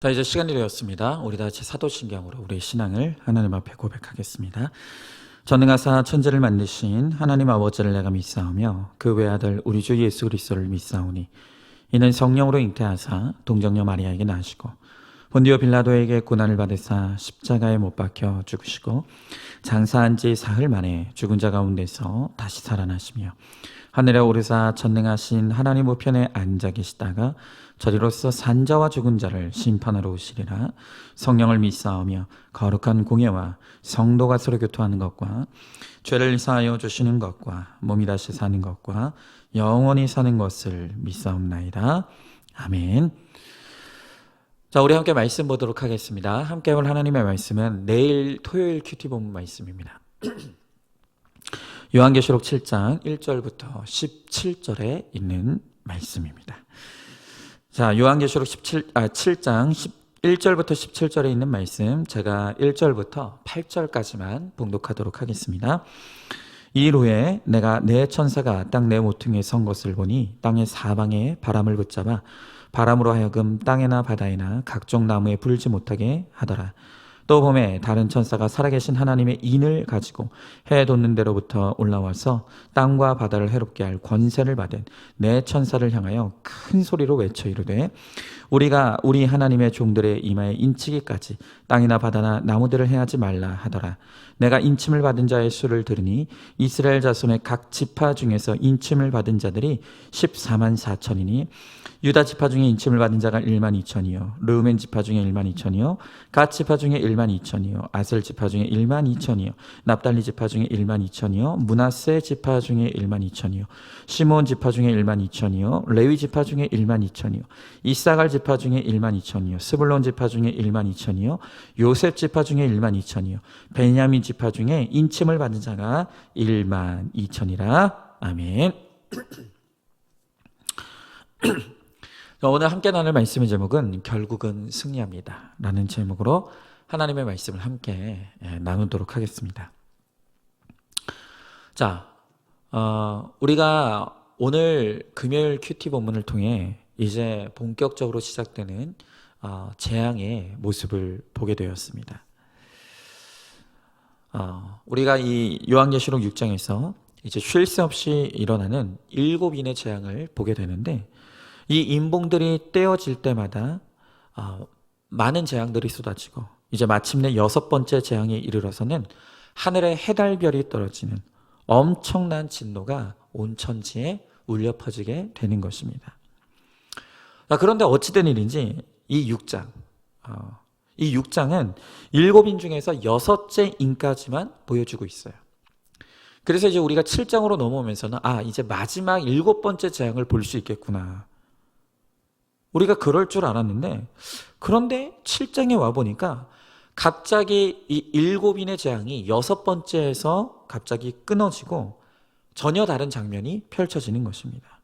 자, 이제 시간이 되었습니다. 우리 다 같이 사도신경으로 우리의 신앙을 하나님 앞에 고백하겠습니다. 전능하사 천지를 만드신 하나님 아버지를 내가 믿사오며 그 외아들 우리 주 예수 그리스도를 믿사오니 이는 성령으로 잉태하사 동정녀 마리아에게 나시고 본디오 빌라도에게 고난을 받으사 십자가에 못 박혀 죽으시고 장사한 지 사흘 만에 죽은 자 가운데서 다시 살아나시며 하늘에 오르사 전능하신 하나님 우편에 앉아 계시다가 저리로서 산자와 죽은 자를 심판하러 오시리라. 성령을 믿사오며 거룩한 공예와 성도가 서로 교토하는 것과 죄를 사하여 주시는 것과 몸이 다시 사는 것과 영원히 사는 것을 믿사옵나이다. 아멘. 자, 우리 함께 말씀 보도록 하겠습니다. 함께 볼 하나님의 말씀은 내일 토요일 큐티 본문 말씀입니다. 요한계시록 7장 1절부터 17절에 있는 말씀입니다. 자, 요한계시록 7장 1절부터 17절에 있는 말씀, 제가 1절부터 8절까지만 봉독하도록 하겠습니다. 이일 후에 내가 내 천사가 땅 내 모퉁이에 선 것을 보니 땅의 사방에 바람을 붙잡아 바람으로 하여금 땅에나 바다에나 각종 나무에 불지 못하게 하더라. 또 봄에 다른 천사가 살아계신 하나님의 인을 가지고 해 돋는 데로부터 올라와서 땅과 바다를 해롭게 할 권세를 받은 내 천사를 향하여 큰 소리로 외쳐 이르되 우리가 우리 하나님의 종들의 이마에 인치기까지 땅이나 바다나 나무들을 해하지 말라 하더라. 내가 인침을 받은 자의 수를 들으니 이스라엘 자손의 각 지파 중에서 인침을 받은 자들이 14만 4천이니 유다 지파 중에 인침을 받은 자가 1만 2천이요 르우멘 지파 중에 1만 2천이요 갓 지파 중에 1만 2천이요 아셀 지파 중에 1만 2천이요 납달리 지파 중에 1만 2천이요 므낫세 지파 중에 1만 2천이요 시몬 지파 중에 1만 2천이요 레위 지파 중에 1만 2천이요 이사갈 지파 중에 1만 2천이요 스불론 지파 중에 1만 2천이요 요셉 지파 중에 1만 2천이요 베냐민 지파 중에 인침을 받은 자가 1만 2천이라. 아멘. 오늘 함께 나눌 말씀의 제목은 결국은 승리합니다 라는 제목으로 하나님의 말씀을 함께 나누도록 하겠습니다. 자, 우리가 오늘 금요일 큐티 본문을 통해 이제 본격적으로 시작되는 재앙의 모습을 보게 되었습니다. 우리가 이 요한계시록 6장에서 이제 쉴 새 없이 일어나는 7인의 재앙을 보게 되는데 이 인봉들이 떼어질 때마다 많은 재앙들이 쏟아지고 이제 마침내 6번째 재앙에 이르러서는 하늘에 해달별이 떨어지는 엄청난 진노가 온 천지에 울려 퍼지게 되는 것입니다. 그런데 어찌된 일인지 이 6장, 이 6장은 7인 중에서 6째 인까지만 보여주고 있어요. 그래서 이제 우리가 7장으로 넘어오면서는 이제 마지막 7번째 재앙을 볼 수 있겠구나. 우리가 그럴 줄 알았는데 그런데 7장에 와보니까 갑자기 이 7인의 재앙이 6번째에서 갑자기 끊어지고 전혀 다른 장면이 펼쳐지는 것입니다.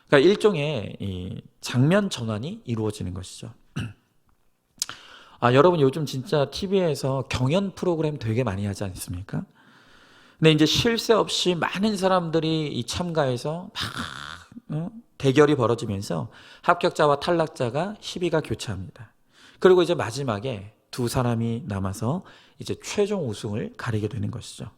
그러니까 일종의 이 장면 전환이 이루어지는 것이죠. 여러분 요즘 진짜 TV에서 경연 프로그램 되게 많이 하지 않습니까? 근데 이제 쉴 새 없이 많은 사람들이 참가해서 막 대결이 벌어지면서 합격자와 탈락자가 시비가 교차합니다. 그리고 이제 마지막에 두 사람이 남아서 이제 최종 우승을 가리게 되는 것이죠.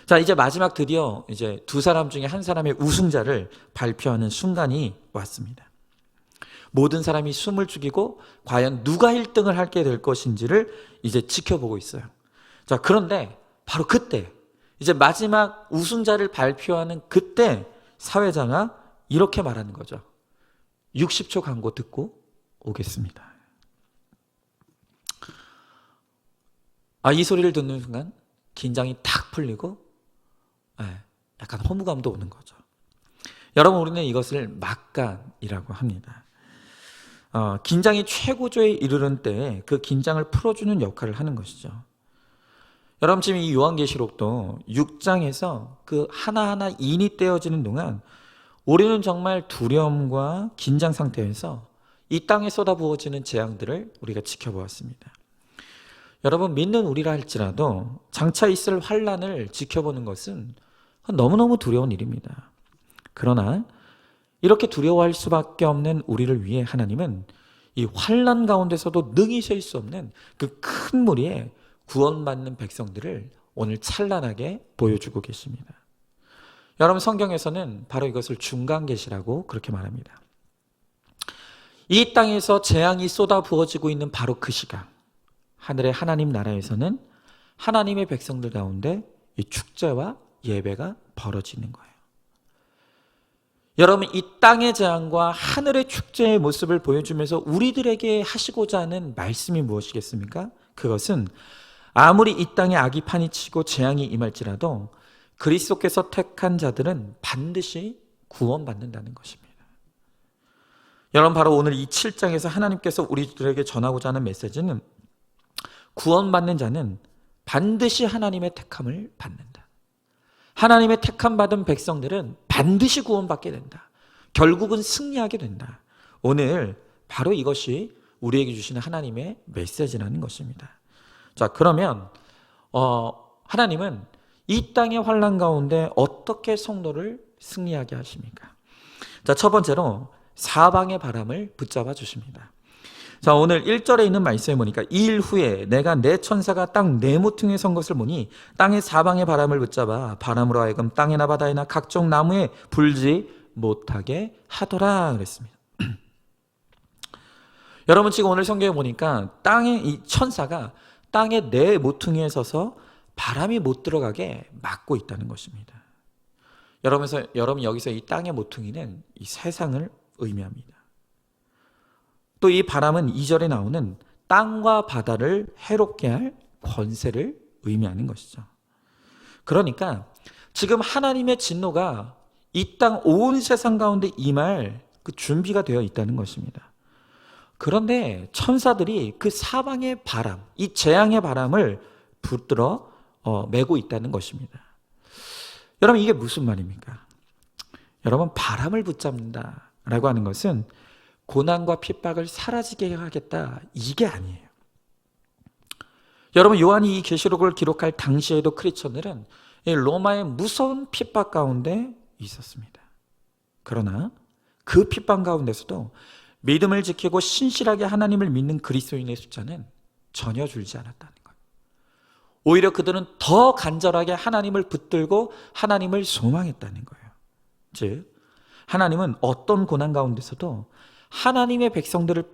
자, 이제 마지막 드디어 이제 두 사람 중에 한 사람의 우승자를 발표하는 순간이 왔습니다. 모든 사람이 숨을 죽이고 과연 누가 1등을 하게 될 것인지를 이제 지켜보고 있어요. 자, 그런데 바로 그때 이제 마지막 우승자를 발표하는 그때 사회자가 이렇게 말하는 거죠. 60초 광고 듣고 오겠습니다. 이 소리를 듣는 순간 긴장이 탁 풀리고 약간 허무감도 오는 거죠. 여러분, 우리는 이것을 막간이라고 합니다. 긴장이 최고조에 이르는 때에 그 긴장을 풀어주는 역할을 하는 것이죠. 여러분, 지금 이 요한계시록도 6장에서 그 하나하나 인이 떼어지는 동안 우리는 정말 두려움과 긴장 상태에서 이 땅에 쏟아부어지는 재앙들을 우리가 지켜보았습니다. 여러분, 믿는 우리라 할지라도 장차 있을 환난을 지켜보는 것은 너무너무 두려운 일입니다. 그러나 이렇게 두려워할 수밖에 없는 우리를 위해 하나님은 이 환난 가운데서도 능히 셀 수 없는 그 큰 무리에 구원받는 백성들을 오늘 찬란하게 보여주고 계십니다. 여러분, 성경에서는 바로 이것을 중간계시라고 그렇게 말합니다. 이 땅에서 재앙이 쏟아 부어지고 있는 바로 그 시간, 하늘의 하나님 나라에서는 하나님의 백성들 가운데 이 축제와 예배가 벌어지는 거예요. 여러분, 이 땅의 재앙과 하늘의 축제의 모습을 보여주면서 우리들에게 하시고자 하는 말씀이 무엇이겠습니까? 그것은 아무리 이 땅에 악이 판이치고 재앙이 임할지라도 그리스도께서 택한 자들은 반드시 구원받는다는 것입니다. 여러분, 바로 오늘 이 7장에서 하나님께서 우리들에게 전하고자 하는 메시지는 구원받는 자는 반드시 하나님의 택함을 받는다. 하나님의 택함 받은 백성들은 반드시 구원받게 된다. 결국은 승리하게 된다. 오늘 바로 이것이 우리에게 주시는 하나님의 메시지라는 것입니다. 자, 그러면 하나님은 이 땅의 환난 가운데 어떻게 성도를 승리하게 하십니까? 자, 첫 번째로 사방의 바람을 붙잡아 주십니다. 자, 오늘 1절에 있는 말씀에 보니까 이 일 후에 내가 내 천사가 땅 네 모퉁이에 선 것을 보니 땅의 사방의 바람을 붙잡아 바람으로 하여금 땅이나 바다이나 각종 나무에 불지 못하게 하더라 그랬습니다. 여러분, 지금 오늘 성경에 보니까 땅의 이 천사가 땅의 네 모퉁이에 서서 바람이 못 들어가게 막고 있다는 것입니다. 여러분, 여기서 이 땅의 모퉁이는 이 세상을 의미합니다. 또 이 바람은 2절에 나오는 땅과 바다를 해롭게 할 권세를 의미하는 것이죠. 그러니까 지금 하나님의 진노가 이 땅 온 세상 가운데 임할 그 준비가 되어 있다는 것입니다. 그런데 천사들이 그 사방의 바람, 이 재앙의 바람을 붙들어 메고 있다는 것입니다. 여러분, 이게 무슨 말입니까? 여러분, 바람을 붙잡는다라고 하는 것은 고난과 핍박을 사라지게 하겠다, 이게 아니에요. 여러분, 요한이 이 계시록을 기록할 당시에도 크리스천들은 로마의 무서운 핍박 가운데 있었습니다. 그러나 그 핍박 가운데서도 믿음을 지키고 신실하게 하나님을 믿는 그리스도인의 숫자는 전혀 줄지 않았다는 거예요. 오히려 그들은 더 간절하게 하나님을 붙들고 하나님을 소망했다는 거예요. 즉, 하나님은 어떤 고난 가운데서도 하나님의 백성들을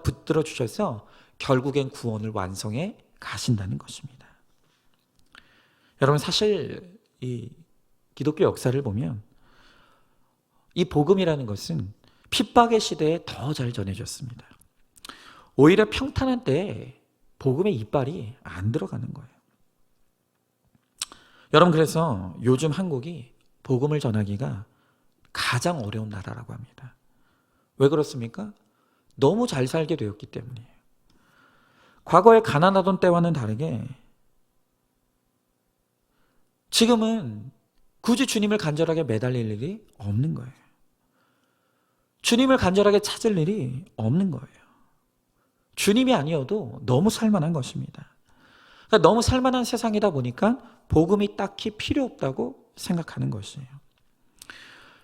붙들어 주셔서 결국엔 구원을 완성해 가신다는 것입니다. 여러분, 사실 이 기독교 역사를 보면 이 복음이라는 것은 핍박의 시대에 더 잘 전해졌습니다. 오히려 평탄한 때에 복음의 이빨이 안 들어가는 거예요. 여러분, 그래서 요즘 한국이 복음을 전하기가 가장 어려운 나라라고 합니다. 왜 그렇습니까? 너무 잘 살게 되었기 때문이에요. 과거에 가난하던 때와는 다르게 지금은 굳이 주님을 간절하게 매달릴 일이 없는 거예요. 주님을 간절하게 찾을 일이 없는 거예요. 주님이 아니어도 너무 살만한 것입니다. 그러니까 너무 살만한 세상이다 보니까 복음이 딱히 필요 없다고 생각하는 것이에요.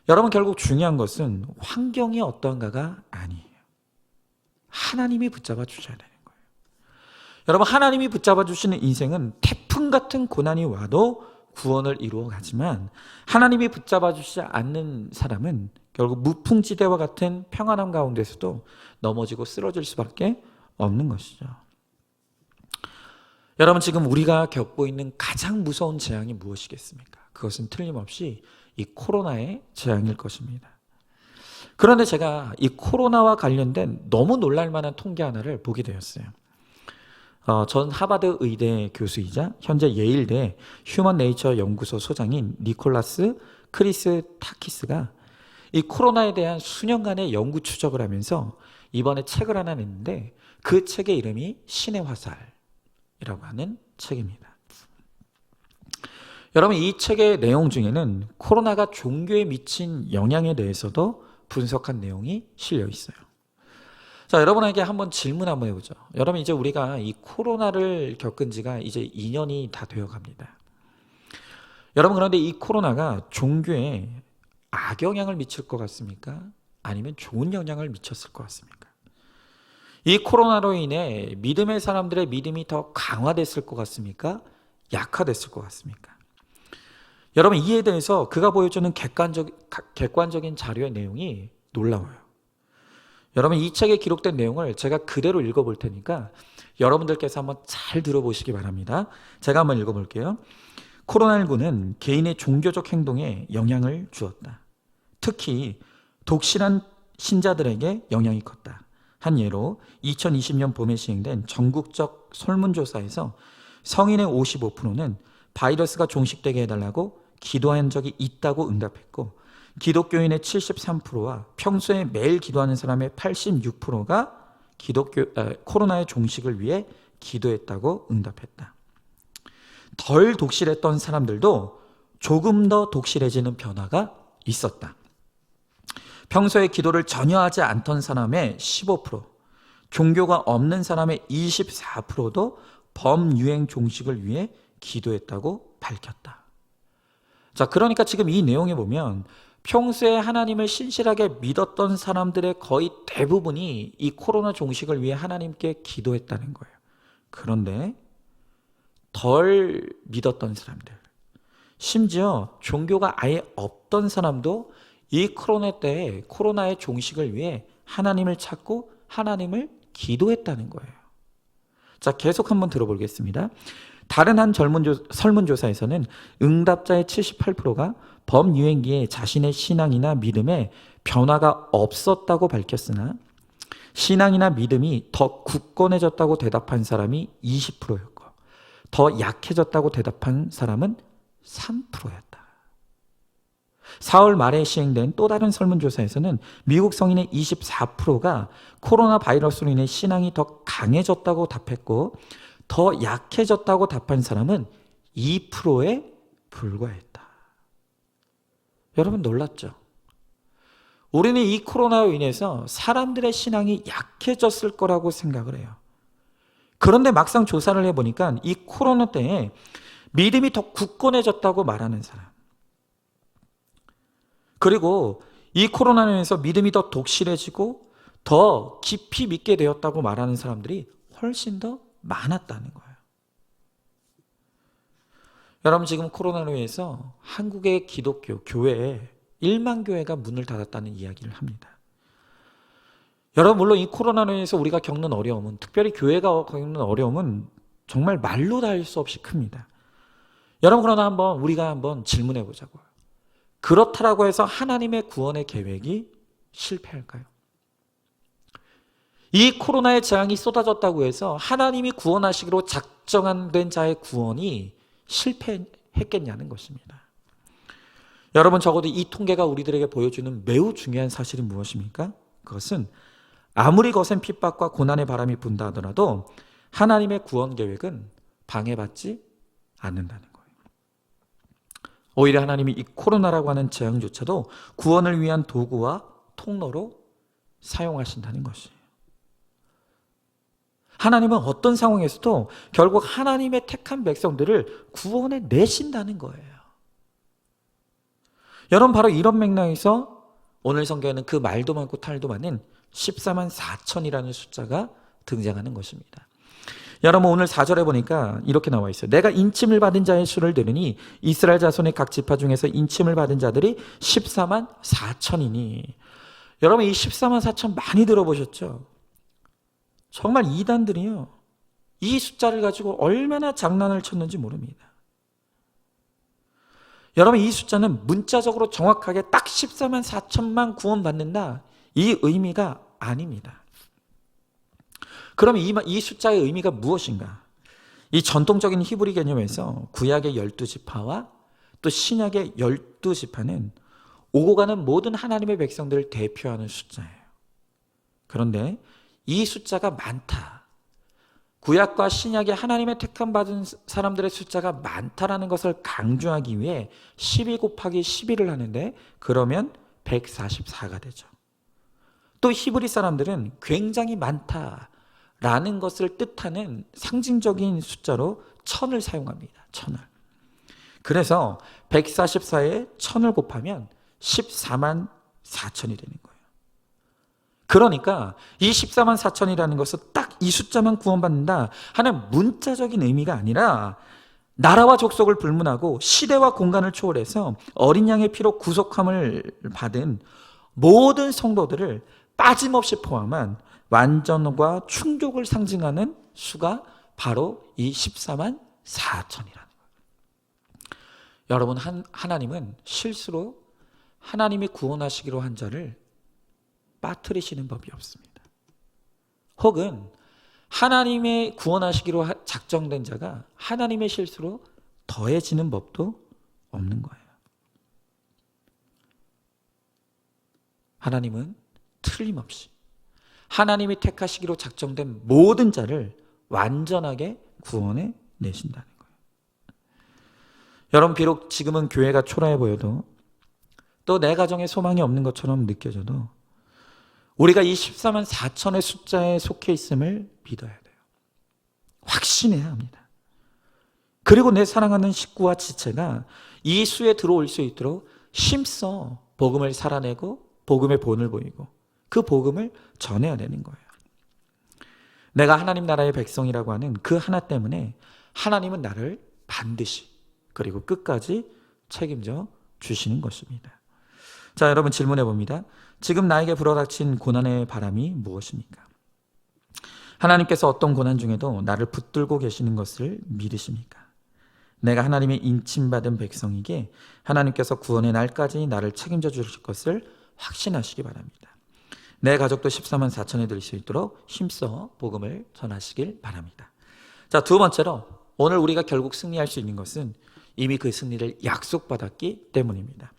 여러분, 결국 중요한 것은 환경이 어떠한가가 아니에요. 하나님이 붙잡아 주셔야 되는 거예요. 여러분, 하나님이 붙잡아 주시는 인생은 태풍 같은 고난이 와도 구원을 이루어 가지만 하나님이 붙잡아 주시지 않는 사람은 결국 무풍지대와 같은 평안함 가운데서도 넘어지고 쓰러질 수밖에 없는 것이죠. 여러분, 지금 우리가 겪고 있는 가장 무서운 재앙이 무엇이겠습니까? 그것은 틀림없이 이 코로나의 재앙일 것입니다. 그런데 제가 이 코로나와 관련된 너무 놀랄만한 통계 하나를 보게 되었어요. 전 하버드 의대 교수이자 현재 예일대 휴먼 네이처 연구소 소장인 니콜라스 크리스타키스가 이 코로나에 대한 수년간의 연구 추적을 하면서 이번에 책을 하나 냈는데 그 책의 이름이 신의 화살이라고 하는 책입니다. 여러분, 이 책의 내용 중에는 코로나가 종교에 미친 영향에 대해서도 분석한 내용이 실려 있어요. 자, 여러분에게 한번 질문 한번 해보죠. 여러분, 이제 우리가 이 코로나를 겪은 지가 이제 2년이 다 되어 갑니다. 여러분, 그런데 이 코로나가 종교에 악영향을 미칠 것 같습니까? 아니면 좋은 영향을 미쳤을 것 같습니까? 이 코로나로 인해 믿음의 사람들의 믿음이 더 강화됐을 것 같습니까? 약화됐을 것 같습니까? 여러분, 이에 대해서 그가 보여주는 객관적인 자료의 내용이 놀라워요. 여러분, 이 책에 기록된 내용을 제가 그대로 읽어볼 테니까 여러분들께서 한번 잘 들어보시기 바랍니다. 제가 한번 읽어볼게요. 코로나19는 개인의 종교적 행동에 영향을 주었다. 특히 독실한 신자들에게 영향이 컸다. 한 예로 2020년 봄에 시행된 전국적 설문조사에서 성인의 55%는 바이러스가 종식되게 해달라고 기도한 적이 있다고 응답했고, 기독교인의 73%와 평소에 매일 기도하는 사람의 86%가 코로나의 종식을 위해 기도했다고 응답했다. 덜 독실했던 사람들도 조금 더 독실해지는 변화가 있었다. 평소에 기도를 전혀 하지 않던 사람의 15%, 종교가 없는 사람의 24%도 범유행 종식을 위해 기도했다고 밝혔다. 자, 그러니까 지금 이 내용에 보면 평소에 하나님을 신실하게 믿었던 사람들의 거의 대부분이 이 코로나 종식을 위해 하나님께 기도했다는 거예요. 그런데 덜 믿었던 사람들, 심지어 종교가 아예 없던 사람도 이 코로나 때에 코로나의 종식을 위해 하나님을 찾고 하나님을 기도했다는 거예요. 자, 계속 한번 들어보겠습니다. 다른 한 설문조사에서는 응답자의 78%가 범유행기에 자신의 신앙이나 믿음에 변화가 없었다고 밝혔으나 신앙이나 믿음이 더 굳건해졌다고 대답한 사람이 20%였고 더 약해졌다고 대답한 사람은 3%였다. 4월 말에 시행된 또 다른 설문조사에서는 미국 성인의 24%가 코로나 바이러스로 인해 신앙이 더 강해졌다고 답했고 더 약해졌다고 답한 사람은 2%에 불과했다. 여러분, 놀랐죠? 우리는 이 코로나로 인해서 사람들의 신앙이 약해졌을 거라고 생각을 해요. 그런데 막상 조사를 해보니까 이 코로나 때에 믿음이 더 굳건해졌다고 말하는 사람, 그리고 이 코로나로 인해서 믿음이 더 독실해지고 더 깊이 믿게 되었다고 말하는 사람들이 훨씬 더 많았다는 거예요. 여러분, 지금 코로나로 인해서 한국의 기독교 교회에 1만 교회가 문을 닫았다는 이야기를 합니다. 여러분, 물론 이 코로나로 인해서 우리가 겪는 어려움은, 특별히 교회가 겪는 어려움은 정말 말로 다 할 수 없이 큽니다. 여러분, 그러나 우리가 한번 질문해 보자고요. 그렇다라고 해서 하나님의 구원의 계획이 실패할까요? 이 코로나의 재앙이 쏟아졌다고 해서 하나님이 구원하시기로 작정된 자의 구원이 실패했겠냐는 것입니다. 여러분, 적어도 이 통계가 우리들에게 보여주는 매우 중요한 사실이 무엇입니까? 그것은 아무리 거센 핍박과 고난의 바람이 분다 하더라도 하나님의 구원 계획은 방해받지 않는다는 거예요. 오히려 하나님이 이 코로나라고 하는 재앙조차도 구원을 위한 도구와 통로로 사용하신다는 것이에요. 하나님은 어떤 상황에서도 결국 하나님의 택한 백성들을 구원해 내신다는 거예요. 여러분, 바로 이런 맥락에서 오늘 성경에는 그 말도 많고 탈도 많은 14만 4천이라는 숫자가 등장하는 것입니다. 여러분, 오늘 4절에 보니까 이렇게 나와 있어요. 내가 인침을 받은 자의 수를 들으니 이스라엘 자손의 각 지파 중에서 인침을 받은 자들이 14만 4천이니. 여러분, 이 14만 4천 많이 들어보셨죠? 정말 이단들이요, 이 숫자를 가지고 얼마나 장난을 쳤는지 모릅니다. 여러분, 이 숫자는 문자적으로 정확하게 딱 14만 4천만 구원받는다, 이 의미가 아닙니다. 그럼 이 숫자의 의미가 무엇인가? 이 전통적인 히브리 개념에서 구약의 12지파와 또 신약의 12지파는 오고 가는 모든 하나님의 백성들을 대표하는 숫자예요. 그런데 이 숫자가 많다, 구약과 신약의 하나님의 택함 받은 사람들의 숫자가 많다라는 것을 강조하기 위해 12 곱하기 11을 하는데 그러면 144가 되죠. 또 히브리 사람들은 굉장히 많다라는 것을 뜻하는 상징적인 숫자로 1000을 사용합니다. 1000을. 그래서 144에 1000을 곱하면 14만 4천이 되는 거예요. 그러니까 이 14만 4천이라는 것은 딱 이 숫자만 구원받는다 하는 문자적인 의미가 아니라 나라와 족속을 불문하고 시대와 공간을 초월해서 어린 양의 피로 구속함을 받은 모든 성도들을 빠짐없이 포함한 완전과 충족을 상징하는 수가 바로 이 14만 4천이라는 거예요. 여러분, 하나님은 실수로 하나님이 구원하시기로 한 자를 빠뜨리시는 법이 없습니다. 혹은 하나님의 구원하시기로 작정된 자가 하나님의 실수로 더해지는 법도 없는 거예요. 하나님은 틀림없이 하나님이 택하시기로 작정된 모든 자를 완전하게 구원해 내신다는 거예요. 여러분, 비록 지금은 교회가 초라해 보여도 또 내 가정에 소망이 없는 것처럼 느껴져도 우리가 이 14만 4천의 숫자에 속해 있음을 믿어야 돼요. 확신해야 합니다. 그리고 내 사랑하는 식구와 지체가 이 수에 들어올 수 있도록 힘써 복음을 살아내고 복음의 본을 보이고 그 복음을 전해야 되는 거예요. 내가 하나님 나라의 백성이라고 하는 그 하나 때문에 하나님은 나를 반드시 그리고 끝까지 책임져 주시는 것입니다. 자, 여러분, 질문해 봅니다. 지금 나에게 불어닥친 고난의 바람이 무엇입니까? 하나님께서 어떤 고난 중에도 나를 붙들고 계시는 것을 믿으십니까? 내가 하나님의 인침받은 백성에게 하나님께서 구원의 날까지 나를 책임져 주실 것을 확신하시기 바랍니다. 내 가족도 14만 4천에 들 수 있도록 힘써 복음을 전하시길 바랍니다. 자, 두 번째로 오늘 우리가 결국 승리할 수 있는 것은 이미 그 승리를 약속받았기 때문입니다.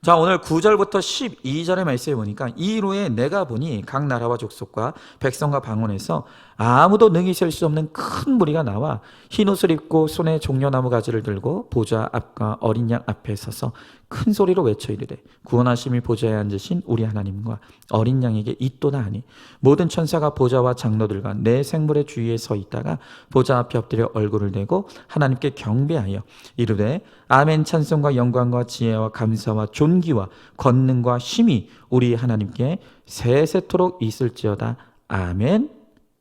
자, 오늘 9절부터 12절의 말씀에 보니까 이후에 내가 보니 각 나라와 족속과 백성과 방언에서 아무도 능히 셀 수 없는 큰 무리가 나와 흰 옷을 입고 손에 종려나무 가지를 들고 보좌 앞과 어린 양 앞에 서서 큰 소리로 외쳐 이르되 구원하심이 보좌에 앉으신 우리 하나님과 어린 양에게 있도다 하니 모든 천사가 보좌와 장로들과 내 생물의 주위에 서 있다가 보좌 앞에 엎드려 얼굴을 대고 하나님께 경배하여 이르되 아멘. 찬송과 영광과 지혜와 감사와 존귀와 권능과 힘이 우리 하나님께 세세토록 있을지어다. 아멘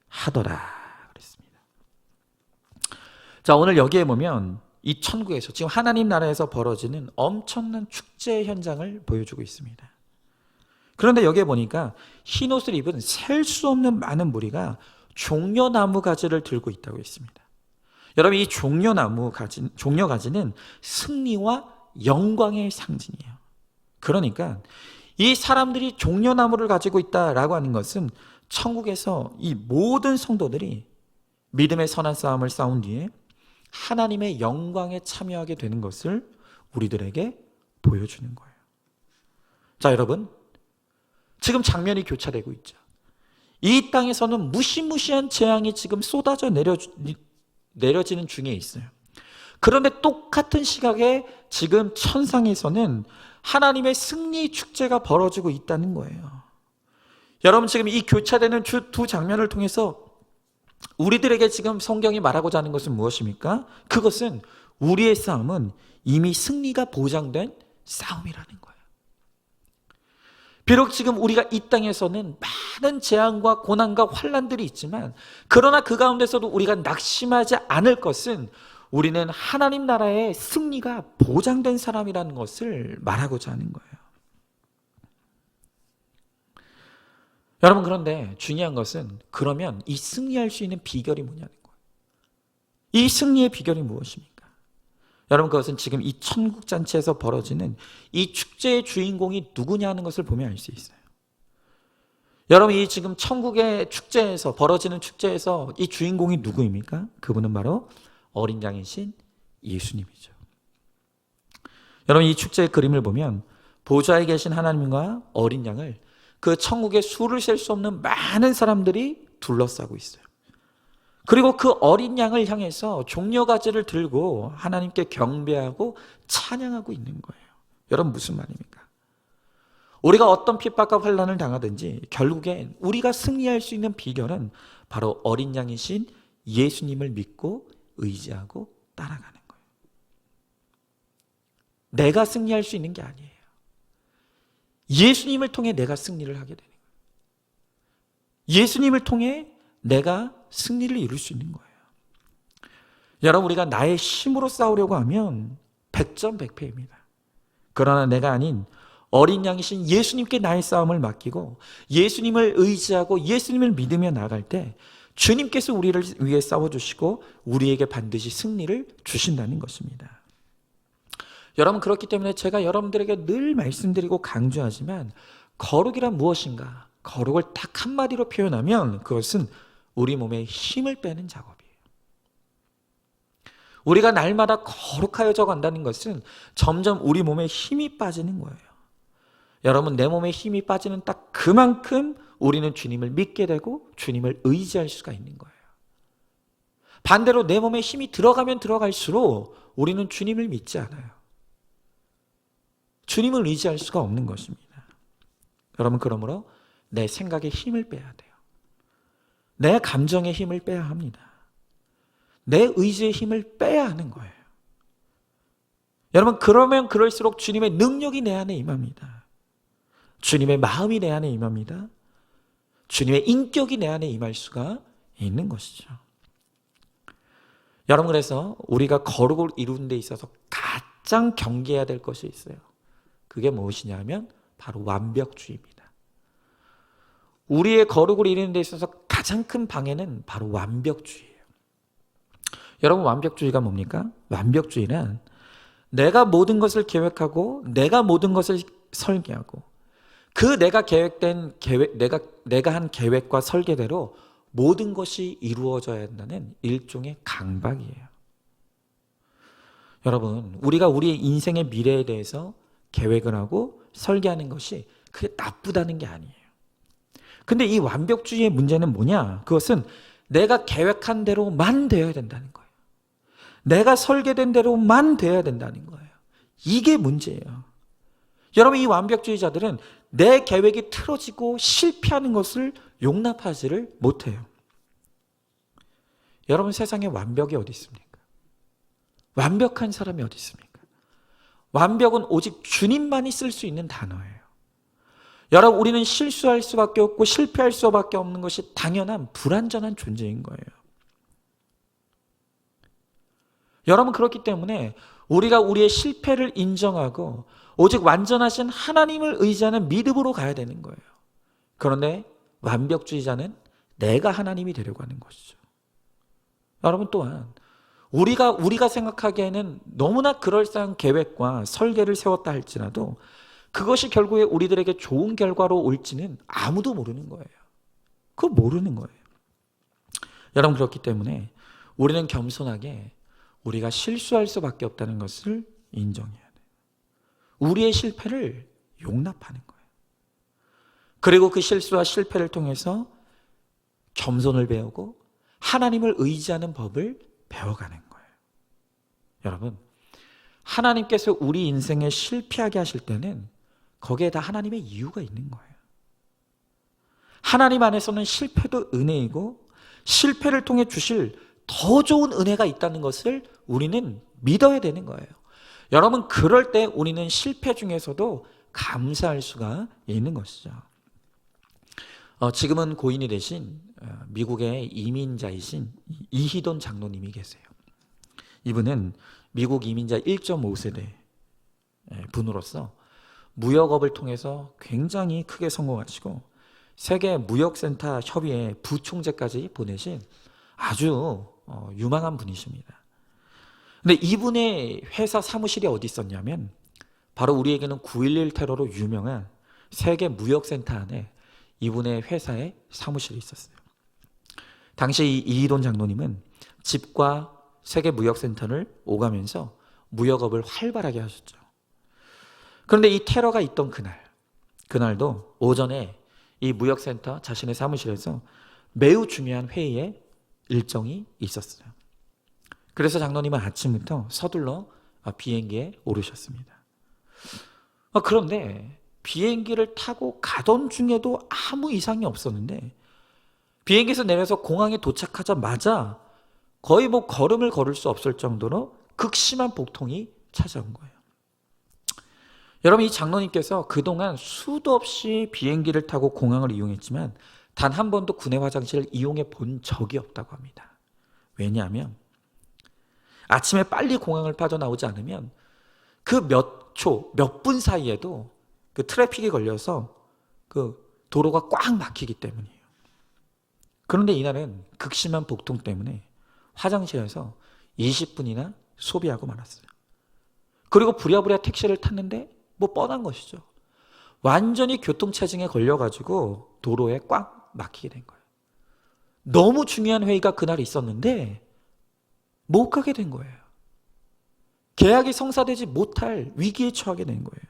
하더라 그랬습니다. 자, 오늘 여기에 보면 이 천국에서 지금 하나님 나라에서 벌어지는 엄청난 축제 현장을 보여주고 있습니다. 그런데 여기에 보니까 흰옷을 입은 셀 수 없는 많은 무리가 종려나무 가지를 들고 있다고 했습니다. 여러분, 이 종려가지는 승리와 영광의 상징이에요. 그러니까 이 사람들이 종려나무를 가지고 있다라고 하는 것은 천국에서 이 모든 성도들이 믿음의 선한 싸움을 싸운 뒤에 하나님의 영광에 참여하게 되는 것을 우리들에게 보여주는 거예요. 자, 여러분, 지금 장면이 교차되고 있죠. 이 땅에서는 무시무시한 재앙이 지금 쏟아져 내려지는 중에 있어요. 그런데 똑같은 시각에 지금 천상에서는 하나님의 승리 축제가 벌어지고 있다는 거예요. 여러분, 지금 이 교차되는 두 장면을 통해서 우리들에게 지금 성경이 말하고자 하는 것은 무엇입니까? 그것은 우리의 싸움은 이미 승리가 보장된 싸움이라는 거예요. 비록 지금 우리가 이 땅에서는 많은 재앙과 고난과 환난들이 있지만 그러나 그 가운데서도 우리가 낙심하지 않을 것은 우리는 하나님 나라의 승리가 보장된 사람이라는 것을 말하고자 하는 거예요. 여러분, 그런데 중요한 것은 그러면 이 승리할 수 있는 비결이 뭐냐는 거예요. 이 승리의 비결이 무엇입니까? 여러분, 그것은 지금 이 천국잔치에서 벌어지는 이 축제의 주인공이 누구냐 하는 것을 보면 알 수 있어요. 여러분, 이 지금 천국의 축제에서 벌어지는 축제에서 이 주인공이 누구입니까? 그분은 바로 어린 양이신 예수님이죠. 여러분, 이 축제의 그림을 보면 보좌에 계신 하나님과 어린 양을 그 천국의 수를 셀 수 없는 많은 사람들이 둘러싸고 있어요. 그리고 그 어린 양을 향해서 종려가지를 들고 하나님께 경배하고 찬양하고 있는 거예요. 여러분, 무슨 말입니까? 우리가 어떤 핍박과 환난을 당하든지 결국엔 우리가 승리할 수 있는 비결은 바로 어린 양이신 예수님을 믿고 의지하고 따라가는 거예요. 내가 승리할 수 있는 게 아니에요. 예수님을 통해 내가 승리를 하게 되는 거예요. 예수님을 통해 내가 승리를 이룰 수 있는 거예요. 여러분, 우리가 나의 힘으로 싸우려고 하면 백전백패입니다. 그러나 내가 아닌 어린 양이신 예수님께 나의 싸움을 맡기고 예수님을 의지하고 예수님을 믿으며 나아갈 때 주님께서 우리를 위해 싸워주시고 우리에게 반드시 승리를 주신다는 것입니다. 여러분, 그렇기 때문에 제가 여러분들에게 늘 말씀드리고 강조하지만 거룩이란 무엇인가? 거룩을 딱 한마디로 표현하면 그것은 우리 몸에 힘을 빼는 작업이에요. 우리가 날마다 거룩하여져 간다는 것은 점점 우리 몸에 힘이 빠지는 거예요. 여러분, 내 몸에 힘이 빠지는 딱 그만큼 우리는 주님을 믿게 되고 주님을 의지할 수가 있는 거예요. 반대로 내 몸에 힘이 들어가면 들어갈수록 우리는 주님을 믿지 않아요. 주님을 의지할 수가 없는 것입니다. 여러분, 그러므로 내 생각에 힘을 빼야 돼요. 내 감정에 힘을 빼야 합니다. 내 의지의 힘을 빼야 하는 거예요. 여러분, 그러면 그럴수록 주님의 능력이 내 안에 임합니다. 주님의 마음이 내 안에 임합니다. 주님의 인격이 내 안에 임할 수가 있는 것이죠. 여러분, 그래서 우리가 거룩을 이루는 데 있어서 가장 경계해야 될 것이 있어요. 그게 무엇이냐 하면 바로 완벽주의입니다. 우리의 거룩을 이루는 데 있어서 가장 큰 방해는 바로 완벽주의예요. 여러분, 완벽주의가 뭡니까? 완벽주의는 내가 모든 것을 계획하고 내가 모든 것을 설계하고 그 내가 계획된 계획, 내가 한 계획과 설계대로 모든 것이 이루어져야 한다는 일종의 강박이에요. 여러분, 우리가 우리의 인생의 미래에 대해서 계획을 하고 설계하는 것이 그게 나쁘다는 게 아니에요. 근데 이 완벽주의의 문제는 뭐냐? 그것은 내가 계획한 대로만 되어야 된다는 거예요. 내가 설계된 대로만 되어야 된다는 거예요. 이게 문제예요. 여러분, 이 완벽주의자들은 내 계획이 틀어지고 실패하는 것을 용납하지를 못해요. 여러분, 세상에 완벽이 어디 있습니까? 완벽한 사람이 어디 있습니까? 완벽은 오직 주님만이 쓸 수 있는 단어예요. 여러분, 우리는 실수할 수밖에 없고 실패할 수밖에 없는 것이 당연한 불완전한 존재인 거예요. 여러분, 그렇기 때문에 우리가 우리의 실패를 인정하고 오직 완전하신 하나님을 의지하는 믿음으로 가야 되는 거예요. 그런데 완벽주의자는 내가 하나님이 되려고 하는 것이죠. 여러분, 또한 우리가 생각하기에는 너무나 그럴싸한 계획과 설계를 세웠다 할지라도 그것이 결국에 우리들에게 좋은 결과로 올지는 아무도 모르는 거예요. 그거 모르는 거예요. 여러분, 그렇기 때문에 우리는 겸손하게 우리가 실수할 수밖에 없다는 것을 인정해야 돼요. 우리의 실패를 용납하는 거예요. 그리고 그 실수와 실패를 통해서 겸손을 배우고 하나님을 의지하는 법을 배워가는 거예요. 여러분, 하나님께서 우리 인생에 실패하게 하실 때는 거기에 다 하나님의 이유가 있는 거예요. 하나님 안에서는 실패도 은혜이고 실패를 통해 주실 더 좋은 은혜가 있다는 것을 우리는 믿어야 되는 거예요. 여러분, 그럴 때 우리는 실패 중에서도 감사할 수가 있는 것이죠. 지금은 고인이 되신 미국의 이민자이신 이희돈 장로님이 계세요. 이분은 미국 이민자 1.5세대 분으로서 무역업을 통해서 굉장히 크게 성공하시고 세계 무역센터 협의회 부총재까지 보내신 아주 유망한 분이십니다. 근데 이분의 회사 사무실이 어디 있었냐면 바로 우리에게는 9.11 테러로 유명한 세계 무역센터 안에 이분의 회사에 사무실이 있었어요. 당시 이희돈 장로님은 집과 세계 무역센터를 오가면서 무역업을 활발하게 하셨죠. 그런데 이 테러가 있던 그날도 오전에 이 무역센터 자신의 사무실에서 매우 중요한 회의에 일정이 있었어요. 그래서 장로님은 아침부터 서둘러 비행기에 오르셨습니다. 그런데 비행기를 타고 가던 중에도 아무 이상이 없었는데 비행기에서 내려서 공항에 도착하자마자 거의 걸음을 걸을 수 없을 정도로 극심한 복통이 찾아온 거예요. 여러분, 이 장로님께서 그동안 수도 없이 비행기를 타고 공항을 이용했지만 단 한 번도 구내 화장실을 이용해 본 적이 없다고 합니다. 왜냐하면 아침에 빨리 공항을 빠져나오지 않으면 그 몇 초, 몇 분 사이에도 그 트래픽이 걸려서 그 도로가 꽉 막히기 때문이에요. 그런데 이날은 극심한 복통 때문에 화장실에서 20분이나 소비하고 말았어요. 그리고 부랴부랴 택시를 탔는데 뭐 뻔한 것이죠. 완전히 교통체증에 걸려가지고 도로에 꽉 막히게 된 거예요. 너무 중요한 회의가 그날 있었는데 못 가게 된 거예요. 계약이 성사되지 못할 위기에 처하게 된 거예요.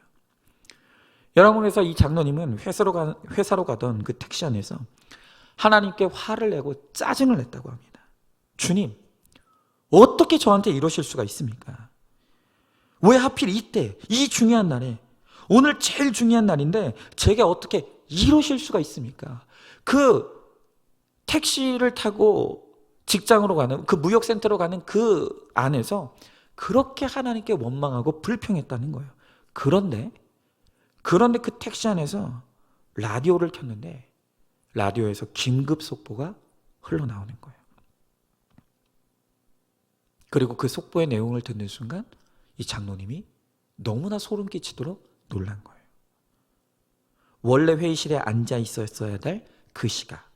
여러분, 그래서 이 장로님은 회사로 가던 그 택시 안에서 하나님께 화를 내고 짜증을 냈다고 합니다. 주님, 어떻게 저한테 이러실 수가 있습니까? 왜 하필 이때, 이 중요한 날에, 오늘 제일 중요한 날인데 제게 어떻게 이러실 수가 있습니까? 그 택시를 타고 직장으로 가는, 그 무역센터로 가는 그 안에서 그렇게 하나님께 원망하고 불평했다는 거예요. 그런데 그 택시 안에서 라디오를 켰는데 라디오에서 긴급 속보가 흘러나오는 거예요. 그리고 그 속보의 내용을 듣는 순간 이 장로님이 너무나 소름 끼치도록 놀란 거예요. 원래 회의실에 앉아 있었어야 될 그 시각,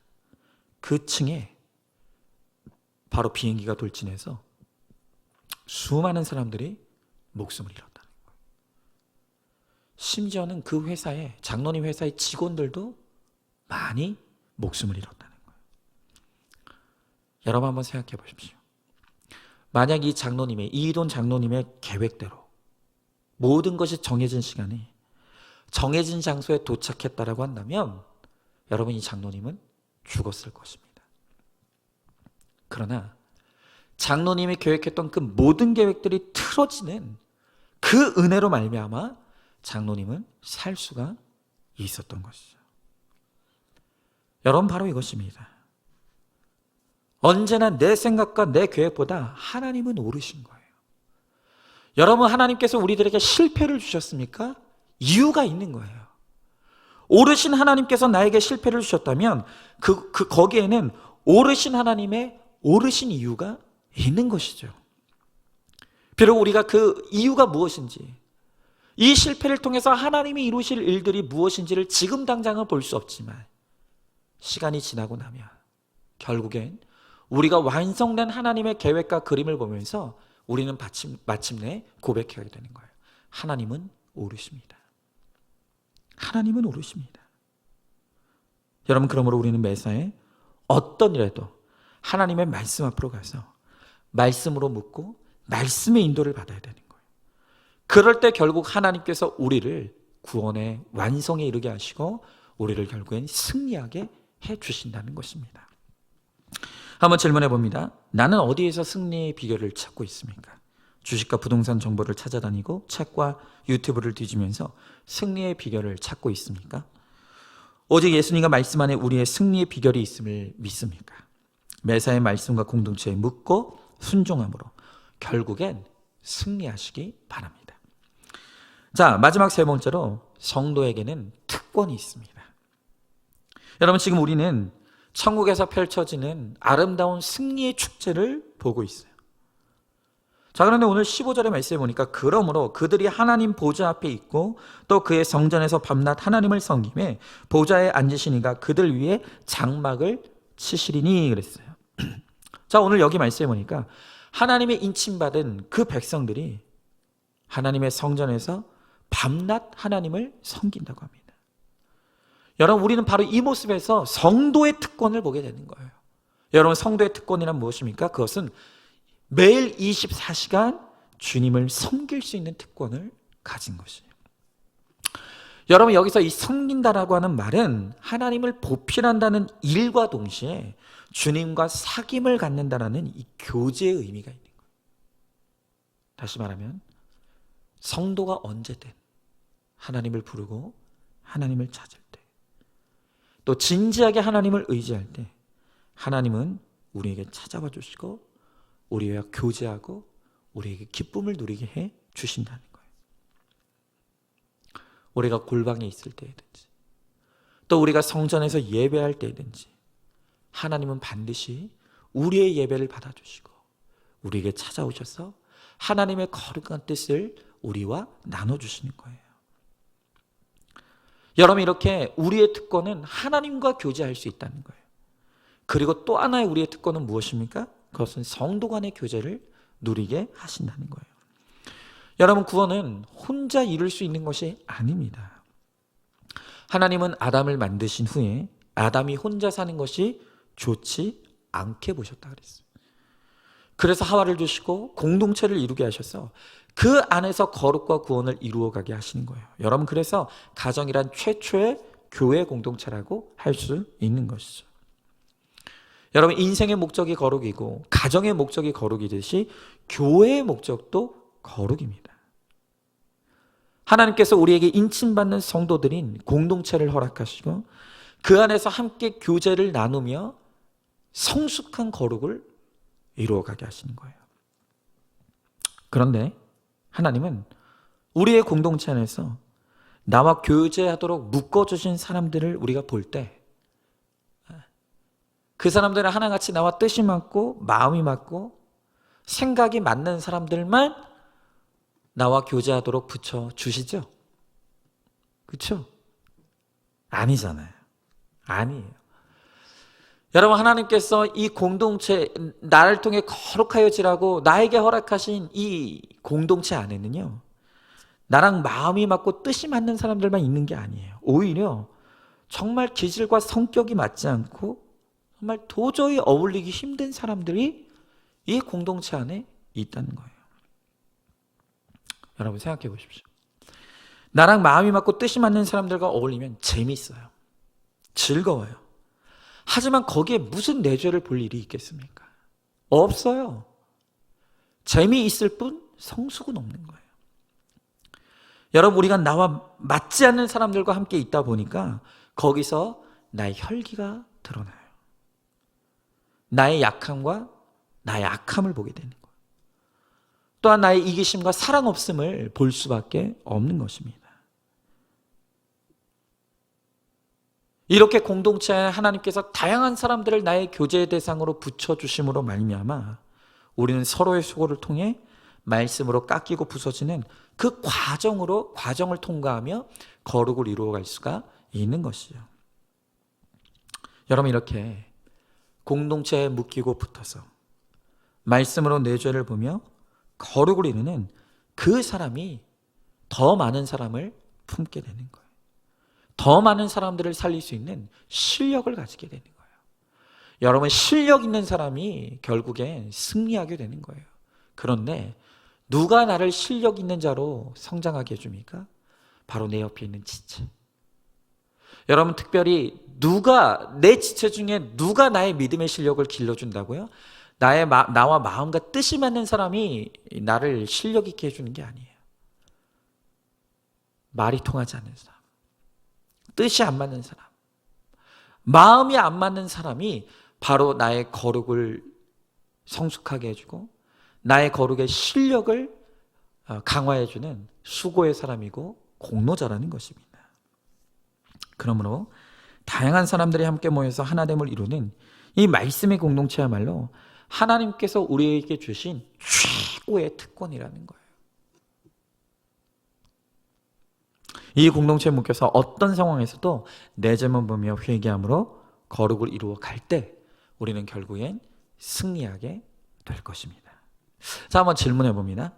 그 층에 바로 비행기가 돌진해서 수많은 사람들이 목숨을 잃었다는 거예요. 심지어는 그 회사에, 장로님 회사의 직원들도 많이 목숨을 잃었다는 거예요. 여러분 한번 생각해 보십시오. 만약 이 장로님의, 이돈 장로님의 계획대로 모든 것이 정해진 시간에 정해진 장소에 도착했다라고 한다면 여러분, 이 장로님은 죽었을 것입니다. 그러나 장로님이 계획했던 그 모든 계획들이 틀어지는 그 은혜로 말미암아 장로님은 살 수가 있었던 것이죠. 여러분, 바로 이것입니다. 언제나 내 생각과 내 계획보다 하나님은 오르신 거예요. 여러분, 하나님께서 우리들에게 실패를 주셨습니까? 이유가 있는 거예요. 오르신 하나님께서 나에게 실패를 주셨다면 거기에는 오르신 하나님의 오르신 이유가 있는 것이죠. 비록 우리가 그 이유가 무엇인지, 이 실패를 통해서 하나님이 이루실 일들이 무엇인지를 지금 당장은 볼 수 없지만 시간이 지나고 나면 결국엔 우리가 완성된 하나님의 계획과 그림을 보면서 우리는 마침내 고백해야 되는 거예요. 하나님은 오르십니다. 하나님은 오르십니다. 여러분, 그러므로 우리는 매사에 어떤 일에도 하나님의 말씀 앞으로 가서 말씀으로 묻고 말씀의 인도를 받아야 되는 거예요. 그럴 때 결국 하나님께서 우리를 구원의 완성에 이르게 하시고 우리를 결국엔 승리하게 해 주신다는 것입니다. 한번 질문해 봅니다. 나는 어디에서 승리의 비결을 찾고 있습니까? 주식과 부동산 정보를 찾아다니고 책과 유튜브를 뒤지면서 승리의 비결을 찾고 있습니까? 오직 예수님과 말씀 안에 우리의 승리의 비결이 있음을 믿습니까? 매사의 말씀과 공동체에 묻고 순종함으로 결국엔 승리하시기 바랍니다. 자, 마지막 세 번째로 성도에게는 특권이 있습니다. 여러분, 지금 우리는 천국에서 펼쳐지는 아름다운 승리의 축제를 보고 있어요. 자, 그런데 오늘 15절의 말씀에 보니까 그러므로 그들이 하나님 보좌 앞에 있고 또 그의 성전에서 밤낮 하나님을 섬기매 보좌에 앉으신 이가 그들 위에 장막을 치시리니 그랬어요. 자, 오늘 여기 말씀에 보니까 하나님의 인침받은 그 백성들이 하나님의 성전에서 밤낮 하나님을 섬긴다고 합니다. 여러분, 우리는 바로 이 모습에서 성도의 특권을 보게 되는 거예요. 여러분, 성도의 특권이란 무엇입니까? 그것은 매일 24시간 주님을 섬길 수 있는 특권을 가진 것이에요. 여러분, 여기서 이 섬긴다라고 하는 말은 하나님을 보필한다는 일과 동시에 주님과 사귐을 갖는다라는 이 교제의 의미가 있는 거예요. 다시 말하면 성도가 언제든 하나님을 부르고 하나님을 찾을 때, 또 진지하게 하나님을 의지할 때 하나님은 우리에게 찾아와 주시고 우리와 교제하고 우리에게 기쁨을 누리게 해 주신다는 거예요. 우리가 골방에 있을 때든지 또 우리가 성전에서 예배할 때든지 하나님은 반드시 우리의 예배를 받아주시고 우리에게 찾아오셔서 하나님의 거룩한 뜻을 우리와 나눠주시는 거예요. 여러분, 이렇게 우리의 특권은 하나님과 교제할 수 있다는 거예요. 그리고 또 하나의 우리의 특권은 무엇입니까? 그것은 성도 간의 교제를 누리게 하신다는 거예요. 여러분, 구원은 혼자 이룰 수 있는 것이 아닙니다. 하나님은 아담을 만드신 후에 아담이 혼자 사는 것이 좋지 않게 보셨다 그랬어요. 그래서 하와를 주시고 공동체를 이루게 하셔서 그 안에서 거룩과 구원을 이루어가게 하시는 거예요. 여러분, 그래서 가정이란 최초의 교회 공동체라고 할 수 있는 것이죠. 여러분, 인생의 목적이 거룩이고 가정의 목적이 거룩이듯이 교회의 목적도 거룩입니다. 하나님께서 우리에게 인침받는 성도들인 공동체를 허락하시고 그 안에서 함께 교제를 나누며 성숙한 거룩을 이루어가게 하시는 거예요. 그런데 하나님은 우리의 공동체 안에서 나와 교제하도록 묶어주신 사람들을 우리가 볼 때 그 사람들은 하나같이 나와 뜻이 맞고 마음이 맞고 생각이 맞는 사람들만 나와 교제하도록 붙여주시죠? 그렇죠? 아니잖아요. 아니에요. 여러분, 하나님께서 이 공동체, 나를 통해 거룩하여 지라고 나에게 허락하신 이 공동체 안에는요, 나랑 마음이 맞고 뜻이 맞는 사람들만 있는 게 아니에요. 오히려 정말 기질과 성격이 맞지 않고 정말 도저히 어울리기 힘든 사람들이 이 공동체 안에 있다는 거예요. 여러분, 생각해 보십시오. 나랑 마음이 맞고 뜻이 맞는 사람들과 어울리면 재미있어요. 즐거워요. 하지만 거기에 무슨 내죄를 볼 일이 있겠습니까? 없어요. 재미있을 뿐 성숙은 없는 거예요. 여러분, 우리가 나와 맞지 않는 사람들과 함께 있다 보니까 거기서 나의 혈기가 드러나요. 나의 약함과 나의 악함을 보게 되는 거예요. 또한 나의 이기심과 사랑 없음을 볼 수밖에 없는 것입니다. 이렇게 공동체에 하나님께서 다양한 사람들을 나의 교제의 대상으로 붙여주심으로 말미암아 우리는 서로의 수고를 통해 말씀으로 깎이고 부서지는 그 과정을 통과하며 거룩을 이루어갈 수가 있는 것이죠. 여러분, 이렇게 공동체에 묶이고 붙어서 말씀으로 내 죄를 보며 거룩을 이루는 그 사람이 더 많은 사람을 품게 되는 거예요. 더 많은 사람들을 살릴 수 있는 실력을 가지게 되는 거예요. 여러분, 실력 있는 사람이 결국엔 승리하게 되는 거예요. 그런데 누가 나를 실력 있는 자로 성장하게 해줍니까? 바로 내 옆에 있는 지체. 여러분, 특별히 내 지체 중에 누가 나의 믿음의 실력을 길러준다고요? 나와 마음과 뜻이 맞는 사람이 나를 실력 있게 해주는 게 아니에요. 말이 통하지 않는 사람, 뜻이 안 맞는 사람, 마음이 안 맞는 사람이 바로 나의 거룩을 성숙하게 해주고 나의 거룩의 실력을 강화해주는 수고의 사람이고 공로자라는 것입니다. 그러므로 다양한 사람들이 함께 모여서 하나됨을 이루는 이 말씀의 공동체야말로 하나님께서 우리에게 주신 최고의 특권이라는 거예요. 이 공동체에 묶여서 어떤 상황에서도 내 죄만 보며 회개함으로 거룩을 이루어 갈 때 우리는 결국엔 승리하게 될 것입니다. 자, 한번 질문해 봅니다.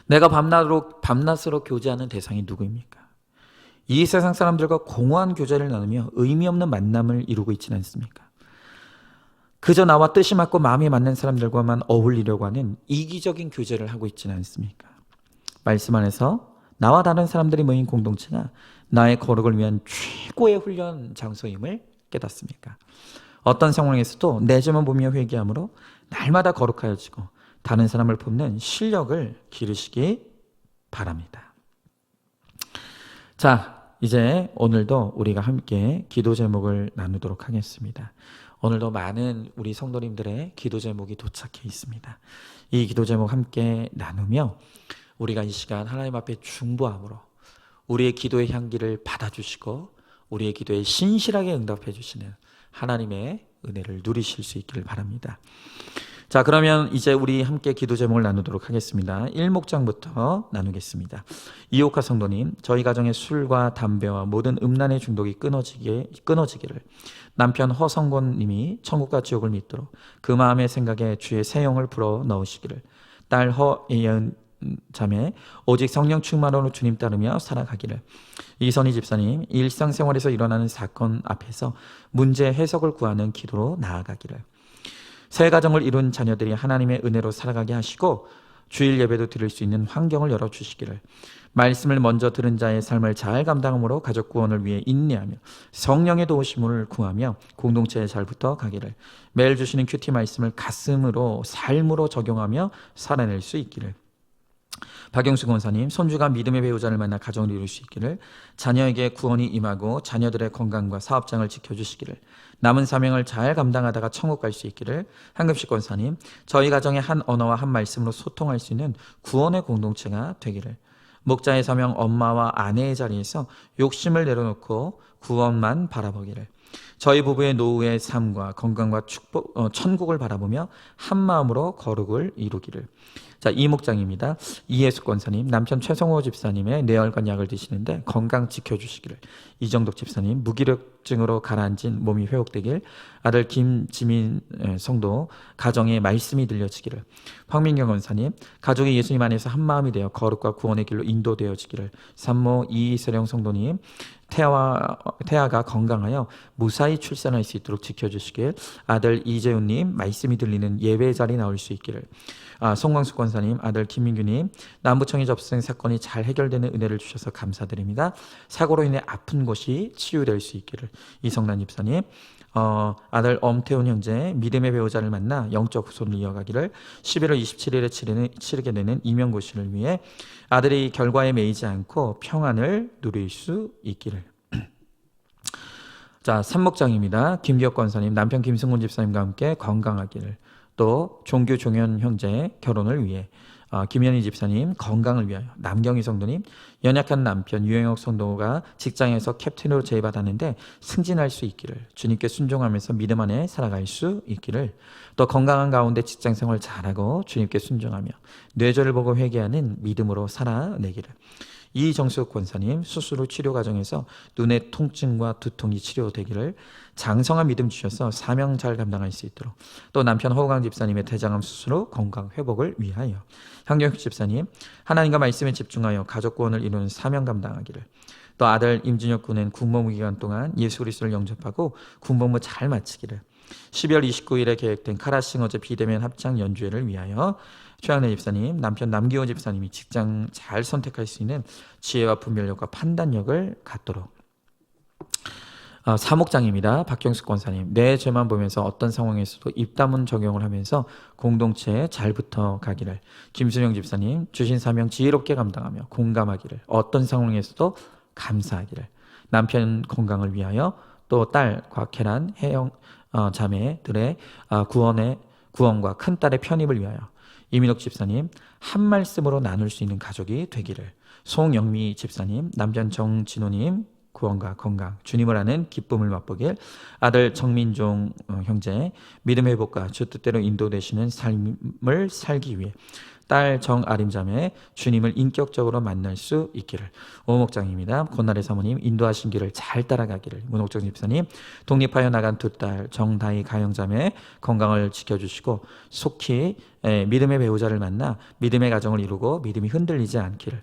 내가 밤낮으로 교제하는 대상이 누구입니까? 이 세상 사람들과 공허한 교제를 나누며 의미 없는 만남을 이루고 있지는 않습니까? 그저 나와 뜻이 맞고 마음이 맞는 사람들과만 어울리려고 하는 이기적인 교제를 하고 있지는 않습니까? 말씀 안에서 나와 다른 사람들이 모인 공동체가 나의 거룩을 위한 최고의 훈련 장소임을 깨닫습니까? 어떤 상황에서도 내 죄만 보며 회개함으로 날마다 거룩하여지고 다른 사람을 품는 실력을 기르시기 바랍니다. 자, 이제 오늘도 우리가 함께 기도 제목을 나누도록 하겠습니다. 오늘도 많은 우리 성도님들의 기도 제목이 도착해 있습니다. 이 기도 제목 함께 나누며 우리가 이 시간 하나님 앞에 중보함으로 우리의 기도의 향기를 받아주시고 우리의 기도에 신실하게 응답해 주시는 하나님의 은혜를 누리실 수 있기를 바랍니다. 자, 그러면 이제 우리 함께 기도 제목을 나누도록 하겠습니다. 1목장부터 나누겠습니다. 이옥화 성도님, 저희 가정의 술과 담배와 모든 음란의 중독이 끊어지기를, 남편 허성권 님이 천국과 지옥을 믿도록 그 마음의 생각에 주의 새 영을 불어 넣으시기를, 딸 허예은 자매 오직 성령 충만으로 주님 따르며 살아가기를, 이선희 집사님 일상생활에서 일어나는 사건 앞에서 문제 해석을 구하는 기도로 나아가기를, 새 가정을 이룬 자녀들이 하나님의 은혜로 살아가게 하시고 주일 예배도 드릴 수 있는 환경을 열어주시기를, 말씀을 먼저 들은 자의 삶을 잘 감당함으로 가족 구원을 위해 인내하며 성령의 도우심을 구하며 공동체에 잘 붙어 가기를, 매일 주시는 큐티 말씀을 가슴으로 삶으로 적용하며 살아낼 수 있기를, 박영수 권사님 손주가 믿음의 배우자를 만나 가정을 이룰 수 있기를, 자녀에게 구원이 임하고 자녀들의 건강과 사업장을 지켜주시기를, 남은 사명을 잘 감당하다가 천국 갈 수 있기를, 한금식 권사님 저희 가정의 한 언어와 한 말씀으로 소통할 수 있는 구원의 공동체가 되기를, 목자의 사명 엄마와 아내의 자리에서 욕심을 내려놓고 구원만 바라보기를, 저희 부부의 노후의 삶과 건강과 축복, 천국을 바라보며 한 마음으로 거룩을 이루기를. 자, 이목장입니다. 이예수 권사님 남편 최성호 집사님의 뇌혈관 약을 드시는데 건강 지켜주시기를, 이정덕 집사님 무기력증으로 가라앉은 몸이 회복되길, 아들 김지민 성도 가정에 말씀이 들려지기를, 황민경 권사님 가족이 예수님 안에서 한 마음이 되어 거룩과 구원의 길로 인도되어지기를, 산모 이세령 성도님 태아가 건강하여 무사히 출산할 수 있도록 지켜주시길, 아들 이재훈님 말씀이 들리는 예배 자리 나올 수 있기를, 송광수 권사님 아들 김민규님 남부청이 접수된 사건이 잘 해결되는 은혜를 주셔서 감사드립니다. 사고로 인해 아픈 곳이 치유될 수 있기를, 이성란 집사님 아들 엄태훈 형제 믿음의 배우자를 만나 영적 후손을 이어가기를, 11월 27일에 치르게 되는 임용고시를 위해 아들이 결과에 매이지 않고 평안을 누릴 수 있기를. 자, 삼목장입니다. 김기혁 권사님 남편 김승곤 집사님과 함께 건강하기를, 또 종규 종현 형제 결혼을 위해 김현희 집사님 건강을 위하여, 남경희 성도님 연약한 남편 유영혁 성도가 직장에서 캡틴으로 제의받았는데 승진할 수 있기를, 주님께 순종하면서 믿음 안에 살아갈 수 있기를, 또 건강한 가운데 직장생활 잘하고 주님께 순종하며 뇌절을 보고 회개하는 믿음으로 살아내기를, 이정숙 권사님 수술 후 치료 과정에서 눈의 통증과 두통이 치료되기를, 장성한 믿음 주셔서 사명 잘 감당할 수 있도록, 또 남편 허우강 집사님의 대장암 수술 후 건강 회복을 위하여, 황경혁 집사님 하나님과 말씀에 집중하여 가족 구원을 이루는 사명 감당하기를, 또 아들 임준혁 군은 군복무 기간 동안 예수 그리스도를 영접하고 군복무 잘 마치기를, 12월 29일에 계획된 카라싱어제 비대면 합창 연주회를 위하여, 최학래 집사님 남편 남기호 집사님이 직장 잘 선택할 수 있는 지혜와 분별력과 판단력을 갖도록. 사목장입니다. 박경숙 권사님 내 죄만 보면서 어떤 상황에서도 입다문 적용을 하면서 공동체에 잘 붙어 가기를, 김순영 집사님 주신 사명 지혜롭게 감당하며 공감하기를, 어떤 상황에서도 감사하기를, 남편 건강을 위하여, 또 딸 곽혜란 혜영 자매들의 구원과 큰딸의 편입을 위하여, 이민옥 집사님 한 말씀으로 나눌 수 있는 가족이 되기를, 송영미 집사님 남편 정진호님 구원과 건강 주님을 아는 기쁨을 맛보길, 아들 정민종 형제 믿음 회복과 주 뜻대로 인도되시는 삶을 살기 위해, 딸 정아림자매 주님을 인격적으로 만날 수 있기를, 오목장입니다. 권나래 사모님 인도하신 길을 잘 따라가기를, 문옥정 집사님 독립하여 나간 두 딸 정다희 가영자매 건강을 지켜주시고 속히 믿음의 배우자를 만나 믿음의 가정을 이루고 믿음이 흔들리지 않기를,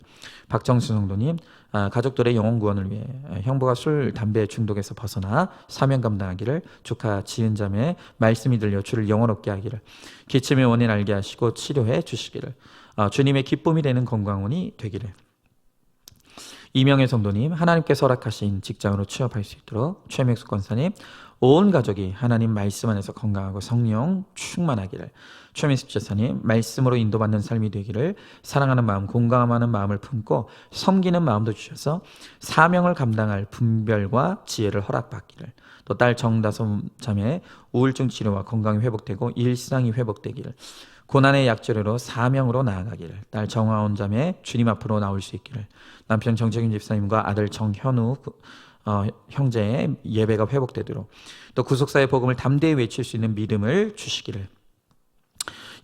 박정수 성도님 가족들의 영혼 구원을 위해 형부가 술 담배 중독에서 벗어나 사명 감당하기를, 조카 지은자매 말씀이 들려 주를 영원롭게 하기를, 기침의 원인 알게 하시고 치료해 주시기를, 주님의 기쁨이 되는 건강원이 되기를, 이명애 성도님 하나님께서 허락하신 직장으로 취업할 수 있도록, 최명숙 권사님 온 가족이 하나님 말씀 안에서 건강하고 성령 충만하기를, 최민숙 제사님 말씀으로 인도받는 삶이 되기를, 사랑하는 마음 공감하는 마음을 품고 섬기는 마음도 주셔서 사명을 감당할 분별과 지혜를 허락받기를, 또 딸 정다솜 자매 우울증 치료와 건강이 회복되고 일상이 회복되기를, 고난의 약조례로 사명으로 나아가기를, 딸 정화원 자매 주님 앞으로 나올 수 있기를, 남편 정재균 집사님과 아들 정현우 형제의 예배가 회복되도록, 또 구속사의 복음을 담대히 외칠 수 있는 믿음을 주시기를.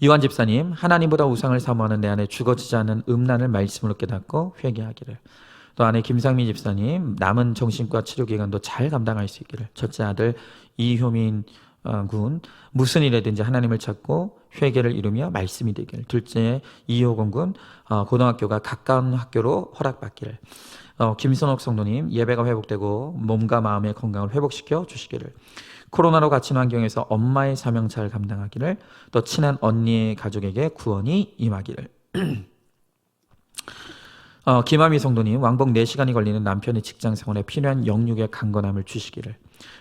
이완 집사님, 하나님보다 우상을 사모하는 내 안에 죽어지지 않는 음란을 말씀으로 깨닫고 회개하기를. 또 아내 김상민 집사님, 남은 정신과 치료 기간도 잘 감당할 수 있기를. 첫째 아들 이효민 군, 무슨 일이든지 하나님을 찾고 회개를 이루며 말씀이 되기를. 둘째 이호건 군, 고등학교가 가까운 학교로 허락받기를. 김선옥 성도님, 예배가 회복되고 몸과 마음의 건강을 회복시켜 주시기를. 코로나로 갇힌 환경에서 엄마의 사명 잘 감당하기를. 또 친한 언니의 가족에게 구원이 임하기를. 김하미 성도님, 왕복 4시간이 걸리는 남편의 직장 생활에 필요한 영육의 강건함을 주시기를.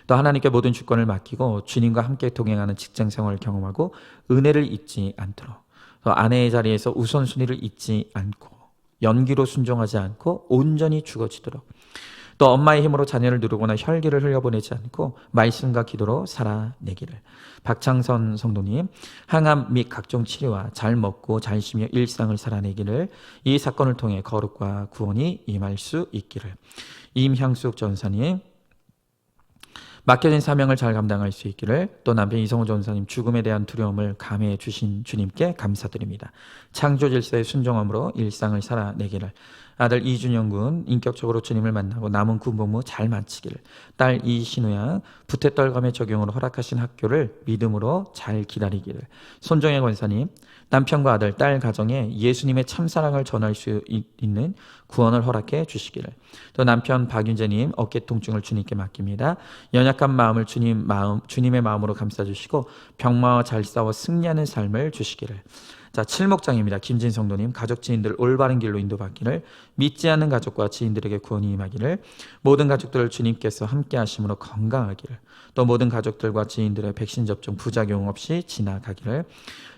또 하나님께 모든 주권을 맡기고 주님과 함께 동행하는 직장 생활을 경험하고 은혜를 잊지 않도록, 또 아내의 자리에서 우선순위를 잊지 않고 연기로 순종하지 않고 온전히 죽어지도록, 또 엄마의 힘으로 자녀를 누르거나 혈기를 흘려보내지 않고 말씀과 기도로 살아내기를. 박창선 성도님, 항암 및 각종 치료와 잘 먹고 잘 쉬며 일상을 살아내기를. 이 사건을 통해 거룩과 구원이 임할 수 있기를. 임향숙 전사님, 맡겨진 사명을 잘 감당할 수 있기를. 또 남편 이성호 전사님, 죽음에 대한 두려움을 감해해 주신 주님께 감사드립니다. 창조 질서의 순종함으로 일상을 살아내기를. 아들 이준영 군, 인격적으로 주님을 만나고 남은 군복무 잘 마치기를. 딸 이신우양, 부태떨감의 적용으로 허락하신 학교를 믿음으로 잘 기다리기를. 손정혜 권사님, 남편과 아들, 딸 가정에 예수님의 참사랑을 전할 수 있는 구원을 허락해 주시기를. 또 남편 박윤재님, 어깨 통증을 주님께 맡깁니다. 연약한 마음을 주님의 마음으로 감싸주시고 병마와 잘 싸워 승리하는 삶을 주시기를. 자, 7목장입니다. 김진성도님, 가족 지인들 올바른 길로 인도받기를. 믿지 않는 가족과 지인들에게 구원이 임하기를. 모든 가족들을 주님께서 함께 하심으로 건강하기를. 또 모든 가족들과 지인들의 백신 접종 부작용 없이 지나가기를.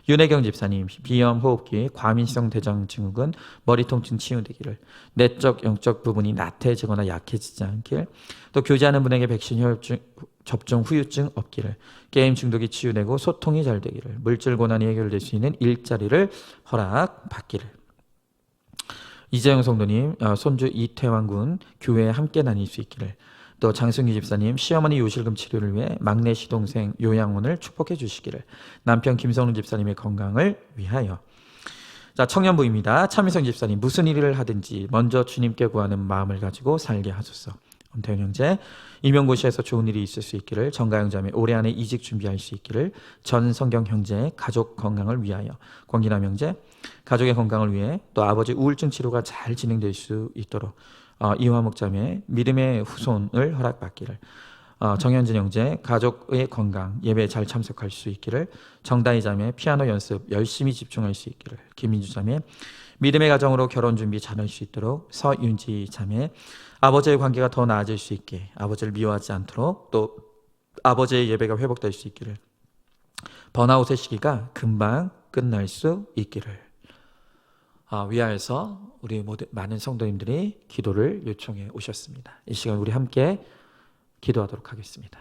윤혜경 집사님, 비염, 호흡기, 과민성 대장 증후군, 머리 통증 치유되기를. 내적, 영적 부분이 나태해지거나 약해지지 않길. 또 교제하는 분에게 백신 접종 후유증 없기를. 게임 중독이 치유되고 소통이 잘 되기를. 물질 고난이 해결될 수 있는 일자리를 허락받기를. 이재영 성도님, 손주 이태환 군, 교회에 함께 다닐 수 있기를. 또 장승규 집사님, 시어머니 요실금 치료를 위해 막내 시동생 요양원을 축복해 주시기를. 남편 김성훈 집사님의 건강을 위하여. 자, 청년부입니다. 차미성 집사님, 무슨 일을 하든지 먼저 주님께 구하는 마음을 가지고 살게 하소서. 엄태현 형제, 임용고시에서 좋은 일이 있을 수 있기를. 정가영 자매, 올해 안에 이직 준비할 수 있기를. 전성경 형제, 가족 건강을 위하여. 권기남 형제, 가족의 건강을 위해. 또 아버지 우울증 치료가 잘 진행될 수 있도록. 이화목 자매, 믿음의 후손을 허락받기를. 정현진 형제, 가족의 건강, 예배에 잘 참석할 수 있기를. 정다희 자매, 피아노 연습 열심히 집중할 수 있기를. 김민주 자매, 믿음의 가정으로 결혼 준비 잘할 수 있도록. 서윤지 자매, 아버지의 관계가 더 나아질 수 있게, 아버지를 미워하지 않도록, 또 아버지의 예배가 회복될 수 있기를. 번아웃의 시기가 금방 끝날 수 있기를. 위하여서 우리 모든 많은 성도님들이 기도를 요청해 오셨습니다. 이 시간 우리 함께 기도하도록 하겠습니다.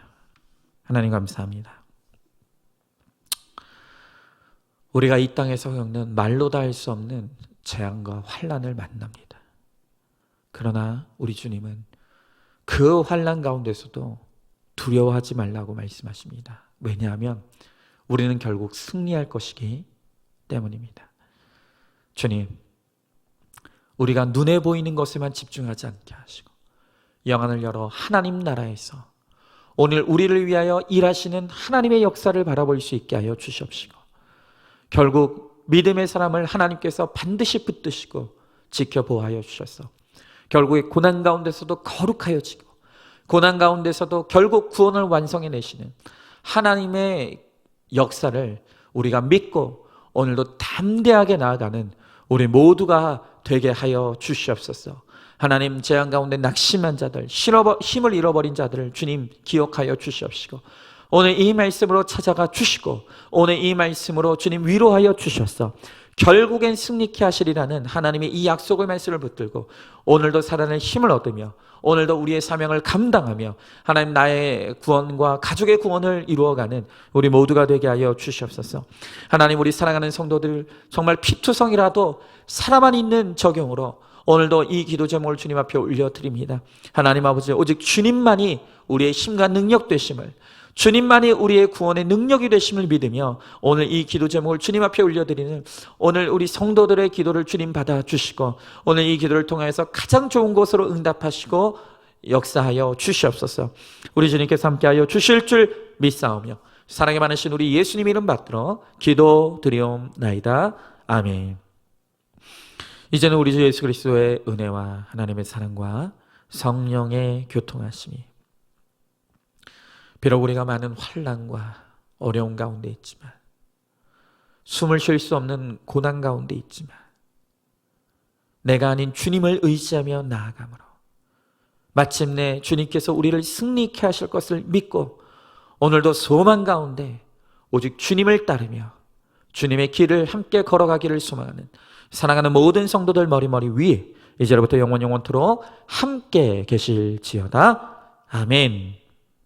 하나님 감사합니다. 우리가 이 땅에서 겪는 말로 다 할 수 없는 재앙과 환난을 만납니다. 그러나 우리 주님은 그 환난 가운데서도 두려워하지 말라고 말씀하십니다. 왜냐하면 우리는 결국 승리할 것이기 때문입니다. 주님, 우리가 눈에 보이는 것에만 집중하지 않게 하시고 영안을 열어 하나님 나라에서 오늘 우리를 위하여 일하시는 하나님의 역사를 바라볼 수 있게 하여 주시옵시고, 결국 믿음의 사람을 하나님께서 반드시 붙드시고 지켜보아여 주셔서 결국에 고난 가운데서도 거룩하여지고 고난 가운데서도 결국 구원을 완성해내시는 하나님의 역사를 우리가 믿고 오늘도 담대하게 나아가는 우리 모두가 되게 하여 주시옵소서. 하나님, 재앙 가운데 낙심한 자들, 힘을 잃어버린 자들을 주님 기억하여 주시옵시고, 오늘 이 말씀으로 찾아가 주시고 오늘 이 말씀으로 주님 위로하여 주셔서 결국엔 승리케 하시리라는 하나님의 이 약속의 말씀을 붙들고 오늘도 살아낼 힘을 얻으며 오늘도 우리의 사명을 감당하며 하나님 나의 구원과 가족의 구원을 이루어가는 우리 모두가 되게 하여 주시옵소서. 하나님, 우리 사랑하는 성도들 정말 피투성이라도 살아만 있는 적용으로 오늘도 이 기도 제목을 주님 앞에 올려드립니다. 하나님 아버지, 오직 주님만이 우리의 힘과 능력 되심을, 주님만이 우리의 구원의 능력이 되심을 믿으며 오늘 이 기도 제목을 주님 앞에 올려드리는 오늘 우리 성도들의 기도를 주님 받아주시고 오늘 이 기도를 통해서 가장 좋은 곳으로 응답하시고 역사하여 주시옵소서. 우리 주님께서 함께하여 주실 줄 믿사오며 사랑이 많으신 우리 예수님 이름 받들어 기도드리옵나이다. 아멘. 이제는 우리 주 예수 그리스도의 은혜와 하나님의 사랑과 성령의 교통하심이, 비록 우리가 많은 환난과 어려움 가운데 있지만, 숨을 쉴 수 없는 고난 가운데 있지만, 내가 아닌 주님을 의지하며 나아가므로 마침내 주님께서 우리를 승리케 하실 것을 믿고 오늘도 소망 가운데 오직 주님을 따르며 주님의 길을 함께 걸어가기를 소망하는 사랑하는 모든 성도들 머리머리 위에 이제로부터 영원토록 함께 계실지어다. 아멘.